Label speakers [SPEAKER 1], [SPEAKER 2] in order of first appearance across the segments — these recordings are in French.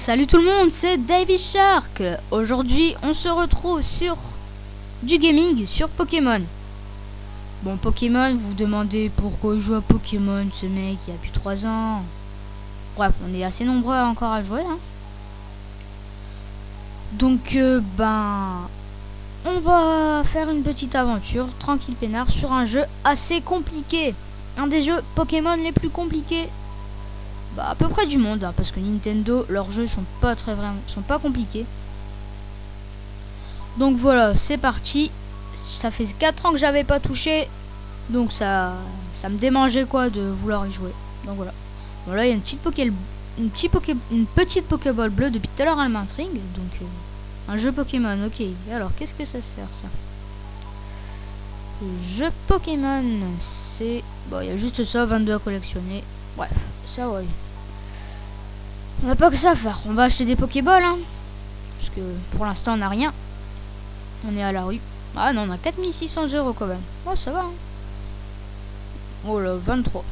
[SPEAKER 1] Salut tout le monde, c'est Davy Shark. Aujourd'hui, on se retrouve sur du gaming sur Pokémon. Bon, Pokémon, vous vous demandez pourquoi il joue à Pokémon, ce mec, il y a plus 3 ans. Bref, on est assez nombreux encore à jouer, hein. Donc, on va faire une petite aventure, tranquille peinard, sur un jeu assez compliqué. Un des jeux Pokémon les plus compliqués, à peu près du monde, hein, parce que Nintendo, leurs jeux sont pas compliqués. Donc voilà, c'est parti. Ça fait 4 ans que j'avais pas touché, donc ça me démangeait quoi de vouloir y jouer. Donc voilà. Voilà, il y a une petite Pokéball bleue depuis tout à l'heure, elle m'intrigue. Donc un jeu Pokémon, ok. Alors qu'est-ce que ça sert ça? Jeu Pokémon, c'est bon, il y a juste ça, 22 à collectionner. Bref, ça ouais. On n'a pas que ça à faire. On va acheter des Pokéballs, hein, parce que pour l'instant on n'a rien. On est à la rue. Ah non, on a 4600 € quand même. Oh, ça va, hein. Oh là, 23.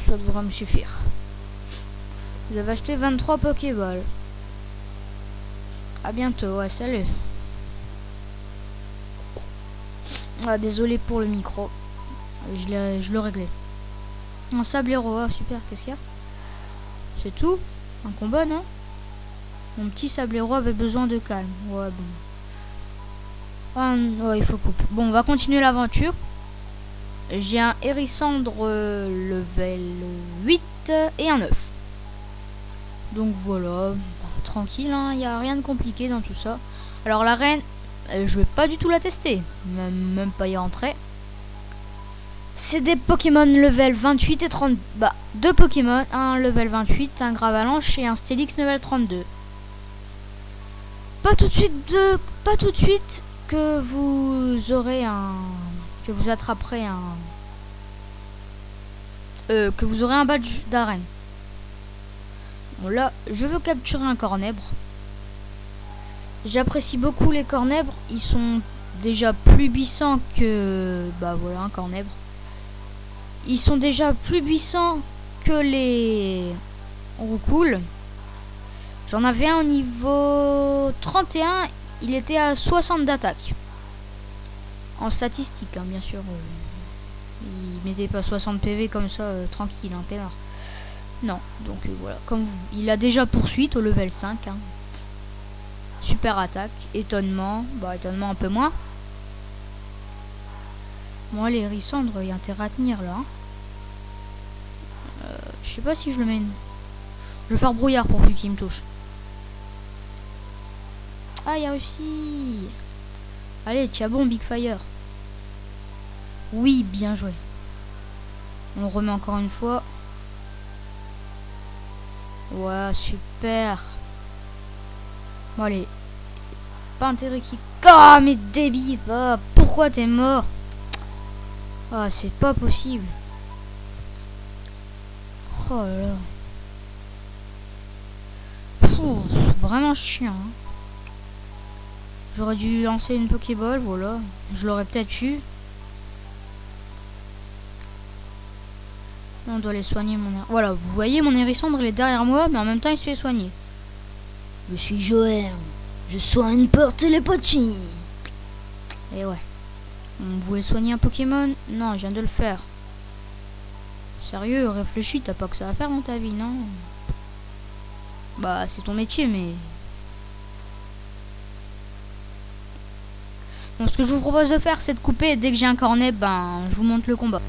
[SPEAKER 1] Ça devrait me suffire. Vous avez acheté 23 Pokéballs. À bientôt, ouais, salut. Ah, désolé pour le micro. Je le réglais. Un sablero, ah, super, qu'est-ce qu'il y a? C'est tout? Un combat, non? Mon petit sablero avait besoin de calme. Ouais, bon. Ah, ouais, il faut couper. Bon, on va continuer l'aventure. J'ai un Hérissandre level 8 et un 9. Donc voilà, tranquille, hein, il n'y a rien de compliqué dans tout ça. Alors la reine, je vais pas du tout la tester, même pas y rentrer. C'est des Pokémon level 28 et 30. Deux Pokémon, un level 28, un Gravalanche et un Steelix level 32. Pas tout de suite que vous aurez que vous attraperez que vous aurez un badge d'arène. Bon, là, je veux capturer un cornèbre. J'apprécie beaucoup les cornèbres. Ils sont déjà plus puissants que voilà, un cornèbre. Ils sont déjà plus puissants que les roucoules. J'en avais un au niveau 31. Il était à 60 d'attaque. En statistique, hein, bien sûr. Il mettait pas 60 PV comme ça, tranquille, hein, peinard. Non, donc voilà. Comme il a déjà poursuite au level 5. Hein. Super attaque, étonnement. Étonnement un peu moins. Moi, les Hérissandres, il y a intérêt à tenir là. Hein. Je sais pas si je le mets. Je vais faire brouillard pour plus qu'il me touche. Ah, il a réussi. Allez, tiens bon, Big Fire. Oui, bien joué. On le remet encore une fois. Ouais, super. Bon, allez. Pas intérêt qui... Ah, mais débile. Pourquoi t'es mort? Ah, c'est pas possible. Oh là là. Pouh, vraiment chiant. Hein. J'aurais dû lancer une Pokéball, voilà. Je l'aurais peut-être eu. On doit les soigner, voilà, vous voyez, mon Hérissandre, il est derrière moi, mais en même temps, il se fait soigner. Je suis Joël. Je soigne par télépathie. Et ouais. On voulait soigner un Pokémon? Non, je viens de le faire. Sérieux, réfléchis, t'as pas que ça à faire dans ta vie, non? C'est ton métier, mais... Bon, ce que je vous propose de faire, c'est de couper, et dès que j'ai un cornet, je vous montre le combat.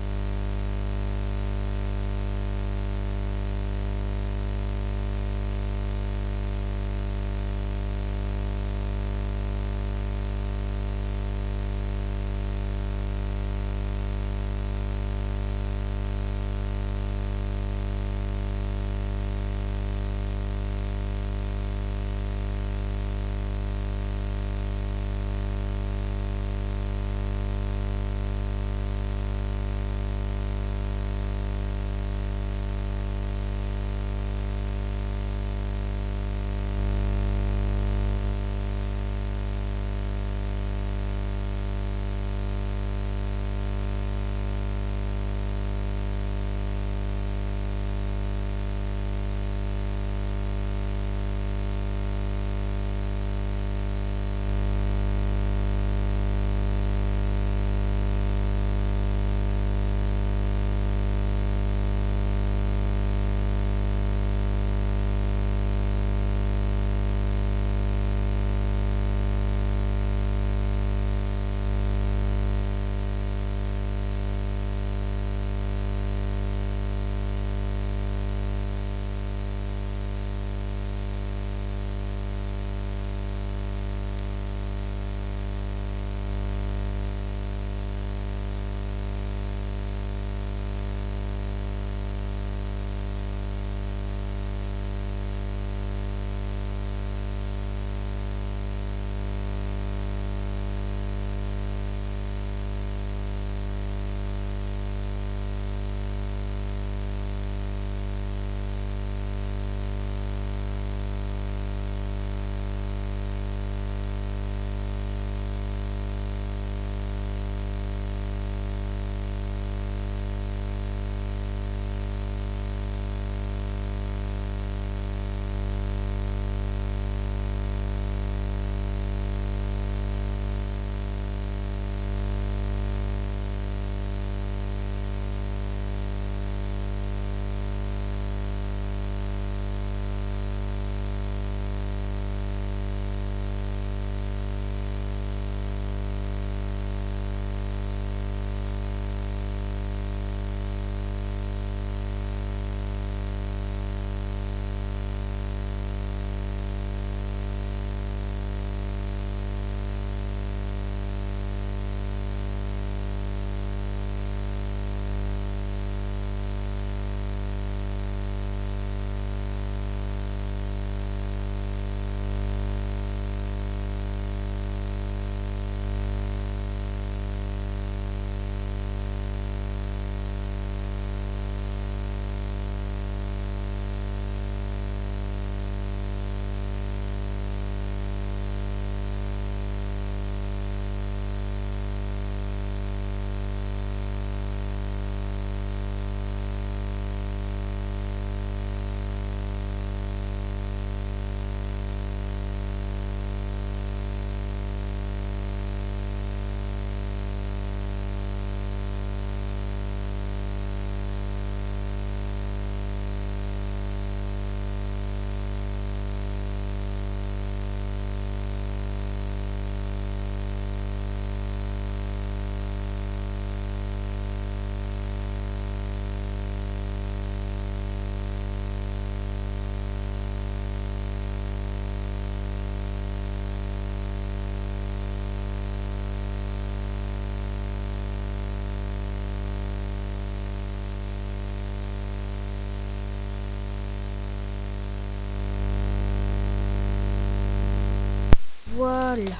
[SPEAKER 1] Voilà,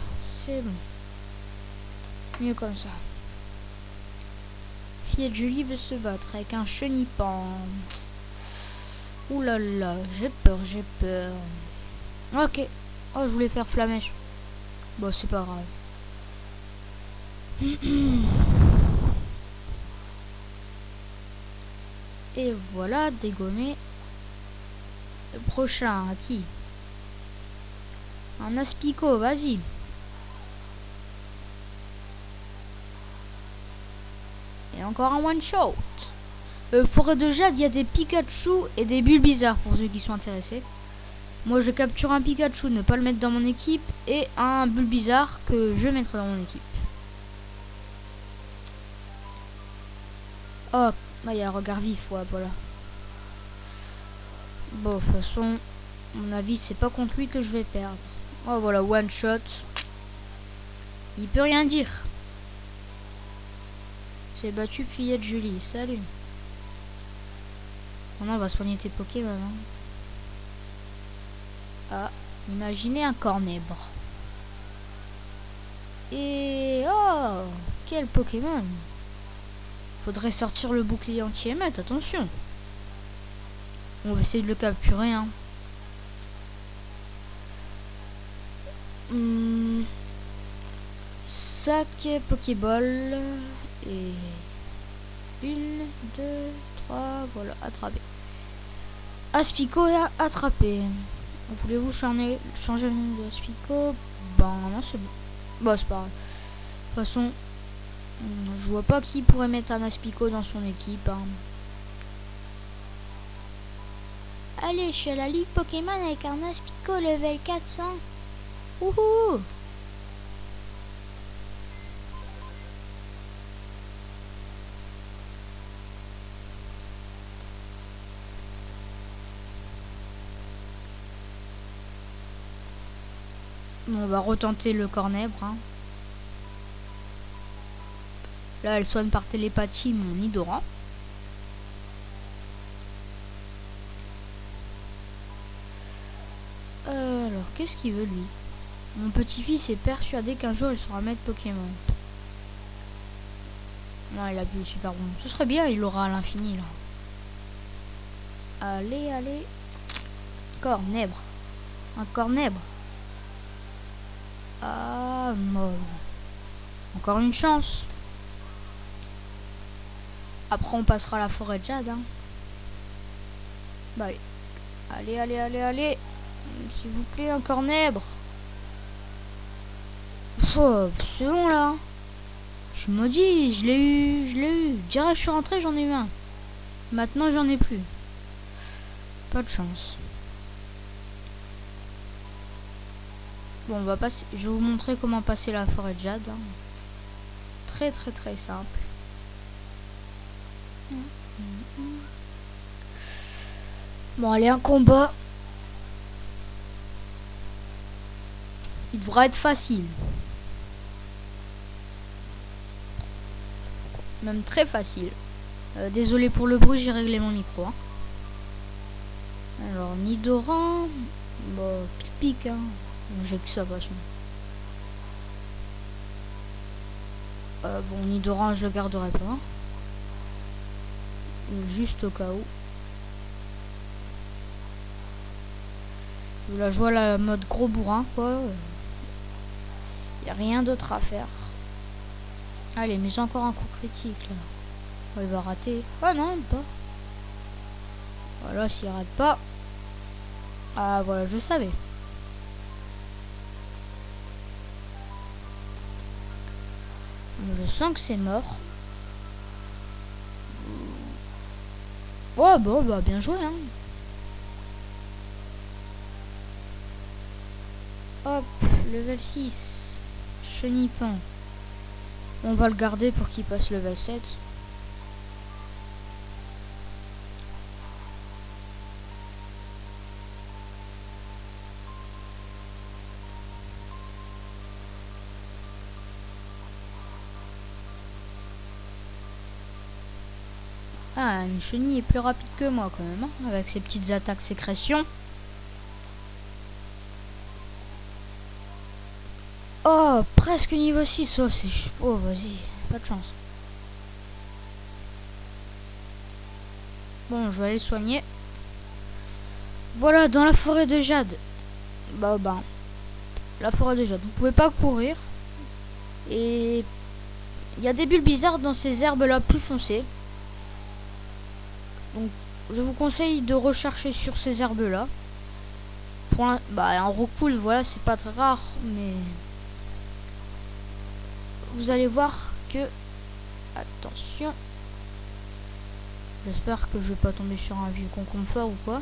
[SPEAKER 1] c'est bon. Mieux comme ça. Fillette Julie veut se battre avec un chenipan. Ouh là là, j'ai peur, j'ai peur. Ok. Oh, je voulais faire flamèche. Bon, c'est pas grave. Et voilà, dégommé. Le prochain, à qui? Un Aspico, vas-y. Et encore un one shot. Forêt de Jade, il y a des Pikachu et des Bulbizarre pour ceux qui sont intéressés. Moi je capture un Pikachu, ne pas le mettre dans mon équipe, et un Bulbizarre que je mettrai dans mon équipe. Oh, il y a un regard vif, ouais, voilà. Bon, de toute façon, à mon avis, c'est pas contre lui que je vais perdre. Oh, voilà, one shot. Il peut rien dire. J'ai battu Fillette Julie, salut. Maintenant, on va soigner tes Pokémon. Hein. Ah, imaginez un Cornèbre. Et oh, quel Pokémon! Faudrait sortir le bouclier anti-émette, attention. On va essayer de le capturer, hein. Sac Pokéball. Et 1, 2, 3, voilà, attrapé. Aspico est attrapé. Voulez-vous changer le nom de Aspico? Ben non, c'est bon. Bon, c'est pas grave. De toute façon, je vois pas qui pourrait mettre un Aspico dans son équipe. Hein. Allez, je suis à la Ligue Pokémon avec un Aspico level 400. Wouhou! On va retenter le Cornèbre. Hein. Là, elle soigne par télépathie mon Nidoran. Alors, qu'est-ce qu'il veut lui? Mon petit-fils est persuadé qu'un jour il sera maître Pokémon. Non, il a plus le super bon. Ce serait bien, il l'aura à l'infini là. Allez, allez. Cornèbre. Un Cornèbre. Ah, mauve. Encore une chance. Après, on passera à la forêt de Jade. Hein. Bah, allez. Allez, allez, allez, allez. S'il vous plaît, un Cornèbre. Oh, c'est bon là. Je me dis, je l'ai eu. Direct, je suis rentré, j'en ai eu un. Maintenant, j'en ai plus. Pas de chance. Bon, on va passer. Je vais vous montrer comment passer la forêt de Jade. Hein. Très, très, très simple. Bon, allez, un combat. Il devra être facile. Même très facile. Désolé pour le bruit, j'ai réglé mon micro. Hein. Alors, Nidoran. Bon, pic, hein. J'ai que ça, de toute façon. Bon, Nidoran, je le garderai pas. Juste au cas où. Là, je vois la mode gros bourrin, quoi. Y a rien d'autre à faire. Allez, mais j'ai encore un coup critique, là. Oh, il va rater. Ah non, même pas. Voilà, s'il rate pas. Ah, voilà, je savais. Je sens que c'est mort. Oh, bon, bah, bien joué, hein. Hop, level 6. Chenipan. On va le garder pour qu'il passe level 7. Ah, une chenille est plus rapide que moi quand même, hein, avec ses petites attaques sécrétion. Oh, presque niveau 6. Oh, c'est... Oh, vas-y. Pas de chance. Bon, je vais aller le soigner. Voilà, dans la forêt de jade. Bah, la forêt de jade. Vous pouvez pas courir. Et... il y a des bulles bizarres dans ces herbes-là plus foncées. Donc, je vous conseille de rechercher sur ces herbes-là. Un roucoule, voilà, c'est pas très rare, mais vous allez voir que, attention, j'espère que je vais pas tomber sur un vieux concombre ou quoi.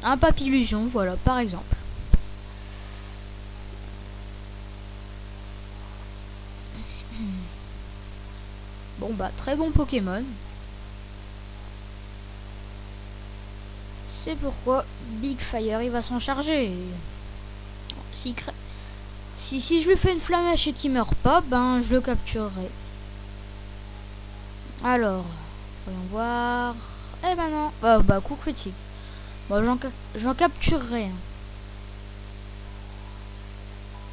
[SPEAKER 1] Un papillusion, voilà, par exemple. Bon bah, très bon Pokémon. C'est pourquoi Big Fire il va s'en charger. Si je lui fais une flamèche et qu'il meurt pas, ben je le capturerai. Alors, voyons voir. Eh ben non. Bah coup critique. Bon, j'en capturerai.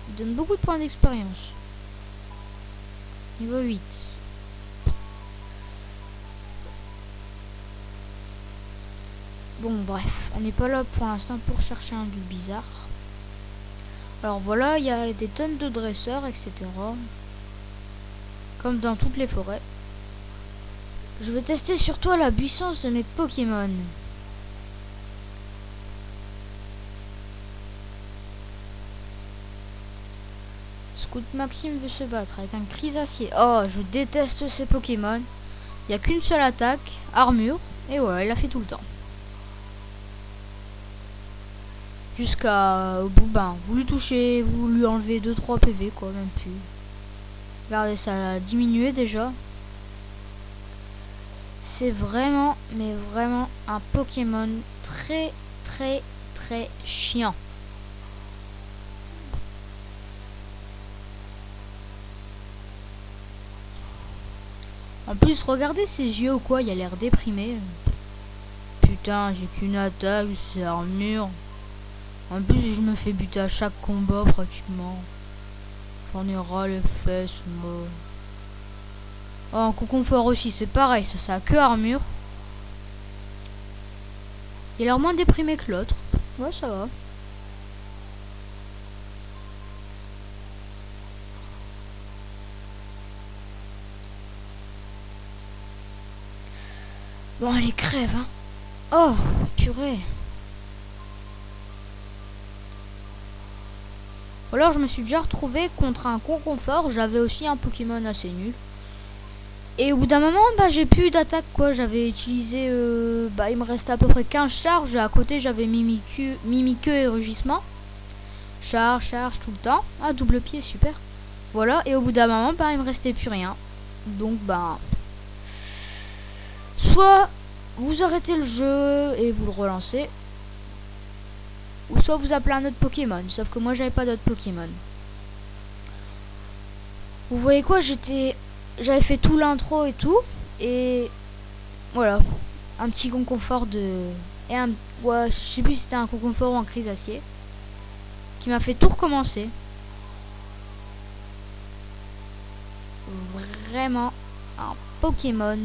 [SPEAKER 1] Il donne beaucoup de points d'expérience. Niveau 8. Bon bref, on n'est pas là pour l'instant pour chercher un duel bizarre. Alors voilà, il y a des tonnes de dresseurs, etc. Comme dans toutes les forêts. Je vais tester sur toi la puissance de mes Pokémon. Scout Maxime veut se battre avec un Crisacier. Oh, je déteste ces Pokémon. Il n'y a qu'une seule attaque, armure, et voilà, il l'a fait tout le temps. Jusqu'à au bout, vous lui touchez, vous lui enlevez 2-3 PV, quoi, même plus. Regardez, ça a diminué déjà. C'est vraiment, mais vraiment un Pokémon très chiant. En plus, regardez ses yeux ou quoi, il a l'air déprimé. Putain, j'ai qu'une attaque, c'est armure. En plus, je me fais buter à chaque combat pratiquement. J'en ai ras les fesses, moi. Oh, un concombre aussi, c'est pareil, ça a que armure. Il a l'air moins déprimé que l'autre. Ouais, ça va. Bon, allez, crève, hein. Oh, purée. Alors, je me suis déjà retrouvé contre un concombre. J'avais aussi un Pokémon assez nul. Et au bout d'un moment, j'ai plus d'attaque, quoi. J'avais utilisé... il me restait à peu près 15 charges. À côté, j'avais Mimiqueux et Rugissement. Charge tout le temps. Ah, double pied, super. Voilà, et au bout d'un moment, il me restait plus rien. Donc, soit vous arrêtez le jeu et vous le relancez, ou soit vous appelez un autre Pokémon. Sauf que moi, j'avais pas d'autre Pokémon. Vous voyez quoi, j'avais fait tout l'intro et tout, et voilà, un petit concombre ouais, je sais plus si c'était un concombre ou un Crisacier qui m'a fait tout recommencer. Vraiment un Pokémon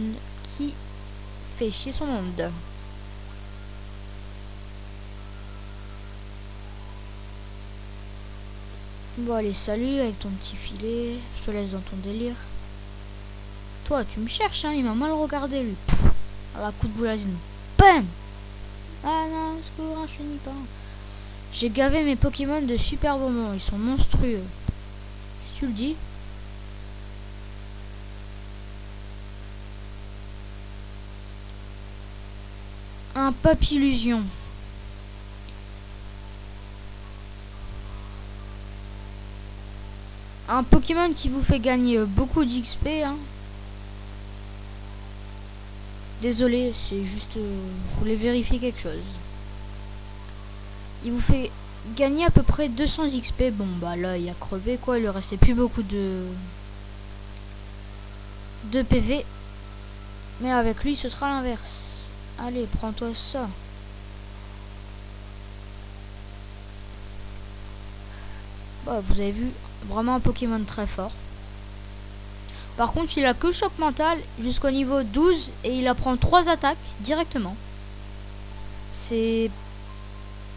[SPEAKER 1] qui fait chier son monde. Bon allez, salut avec ton petit filet, je te laisse dans ton délire. Toi tu me cherches, hein, il m'a mal regardé lui. Alors coup de boulazine. Bam. Ah non, secours, hein, je finis pas. J'ai gavé mes Pokémon de super bonbons, ils sont monstrueux. Si tu le dis. Un Papillusion. Un Pokémon qui vous fait gagner beaucoup d'XP, hein. Désolé, c'est juste... je voulais vérifier quelque chose. Il vous fait gagner à peu près 200 XP. Bon, là, il a crevé, quoi. Il lui restait plus beaucoup de PV. Mais avec lui, ce sera l'inverse. Allez, prends-toi ça. Bah, vous avez vu, vraiment un Pokémon très fort. Par contre, il a que choc mental jusqu'au niveau 12 et il apprend 3 attaques directement. C'est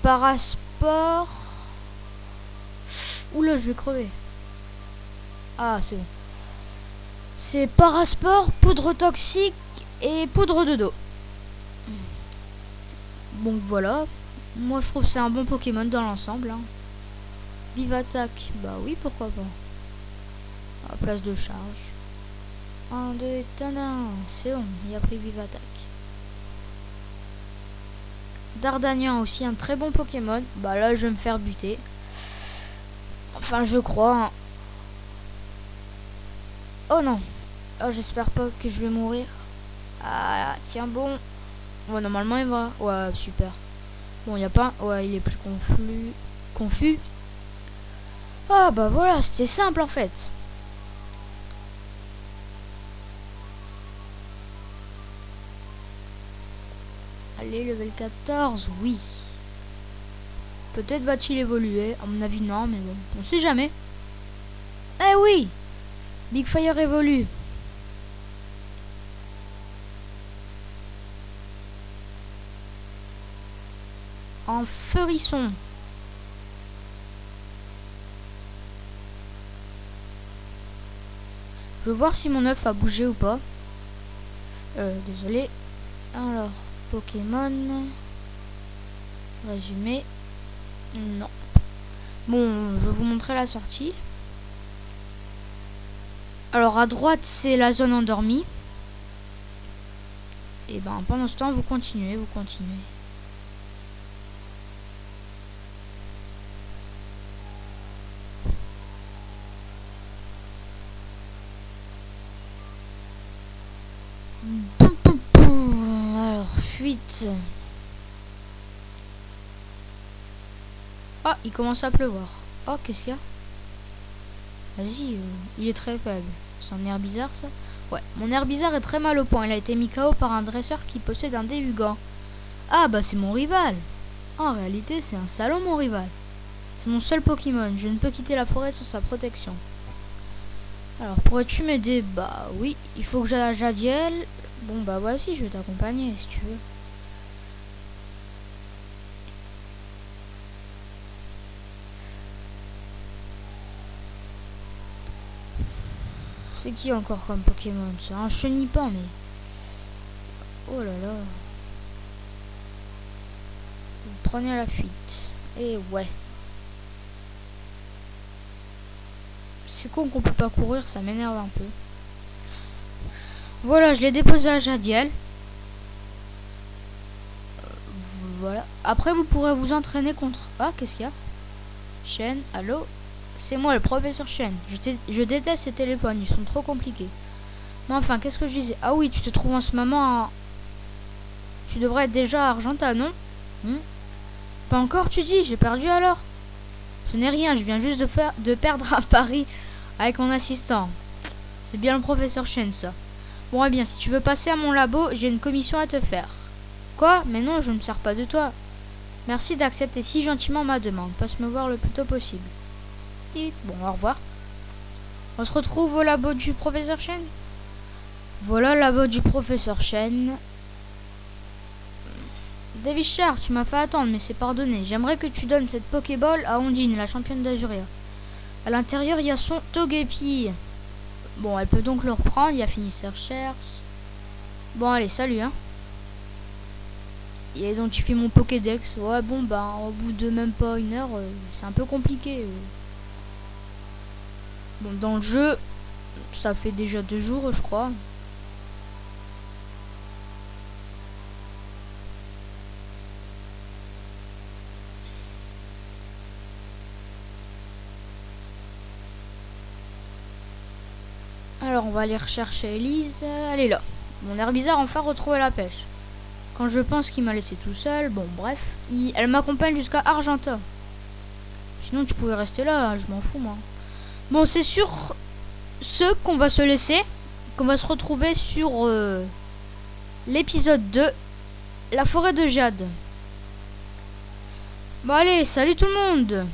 [SPEAKER 1] Parasport. Oula, je vais crever. Ah, c'est bon. C'est Parasport, poudre toxique et poudre de dos. Donc voilà. Moi, je trouve que c'est un bon Pokémon dans l'ensemble. Hein. Vive attaque. Bah oui, pourquoi pas. À place de charge. 1, 2, tadam. C'est bon, il a pris vive attaque. Dardanian aussi, un très bon Pokémon. Bah là, je vais me faire buter. Enfin, je crois. Hein. Oh non. Oh, j'espère pas que je vais mourir. Ah, tiens bon. Ouais, normalement, il va. Ouais, super. Bon, il y a pas... Ouais, il est plus confus. Ah, bah voilà, c'était simple en fait. Allez, level 14, oui. Peut-être va-t-il évoluer. À mon avis, non, mais bon, on sait jamais. Eh oui, Big Fire évolue. En Feurisson. Je veux voir si mon œuf a bougé ou pas. Désolé. Alors, Pokémon. Résumé. Non. Bon, je vais vous montrer la sortie. Alors, à droite, c'est la zone endormie. Et ben, pendant ce temps, vous continuez. Alors, fuite. Ah, il commence à pleuvoir. Oh, qu'est-ce qu'il y a? Vas-y, il est très faible. C'est un air bizarre, ça? Ouais, mon air bizarre est très mal au point. Il a été mis KO par un dresseur qui possède un Déhugan. Ah, bah c'est mon rival. En réalité, c'est un salaud, mon rival. C'est mon seul Pokémon. Je ne peux quitter la forêt sans sa protection. Alors, pourrais-tu m'aider? Bah oui, il faut que j'aille à Jadiel. Bon, bah voici, je vais t'accompagner si tu veux. C'est qui encore comme Pokémon? C'est un chenipan, mais... Oh là là. Vous prenez la fuite. Et ouais. C'est con qu'on peut pas courir, ça m'énerve un peu. Voilà, je l'ai déposé à Jadiel. Voilà. Après, vous pourrez vous entraîner contre... Ah, qu'est-ce qu'il y a? Chen, allô? C'est moi, le professeur Chen. Je déteste ces téléphones, ils sont trop compliqués. Mais enfin, qu'est-ce que je disais? Ah oui, tu te trouves en ce moment à... Tu devrais être déjà à Argenta, non? Pas encore, tu dis? J'ai perdu alors? Ce n'est rien, je viens juste de perdre un pari avec mon assistant. C'est bien le professeur Chen, ça. Bon, eh bien, si tu veux passer à mon labo, j'ai une commission à te faire. Quoi? Mais non, je ne me sers pas de toi. Merci d'accepter si gentiment ma demande. Passe me voir le plus tôt possible. Bon, au revoir. On se retrouve au labo du professeur Chen. Voilà le labo du professeur Chen. Davichard, tu m'as fait attendre, mais c'est pardonné. J'aimerais que tu donnes cette Pokéball à Ondine, la championne d'Azuria. À l'intérieur, il y a son Togepi. Bon, elle peut donc le reprendre. Il y a fini sa recherche. Bon, allez, salut, hein. Et donc, tu fais mon Pokédex. Ouais, bon, bah, au bout de même pas une heure, c'est un peu compliqué. Bon, dans le jeu, ça fait déjà 2 jours, je crois. Alors, on va aller rechercher Elise. Elle est là. Mon air bizarre enfin retrouvé la pêche. Quand je pense qu'il m'a laissé tout seul, bon, bref. Elle m'accompagne jusqu'à Argenta. Sinon, tu pouvais rester là, je m'en fous, moi. Bon, c'est sur ce qu'on va se laisser, qu'on va se retrouver sur l'épisode 2, la forêt de Jade. Bon allez, salut tout le monde.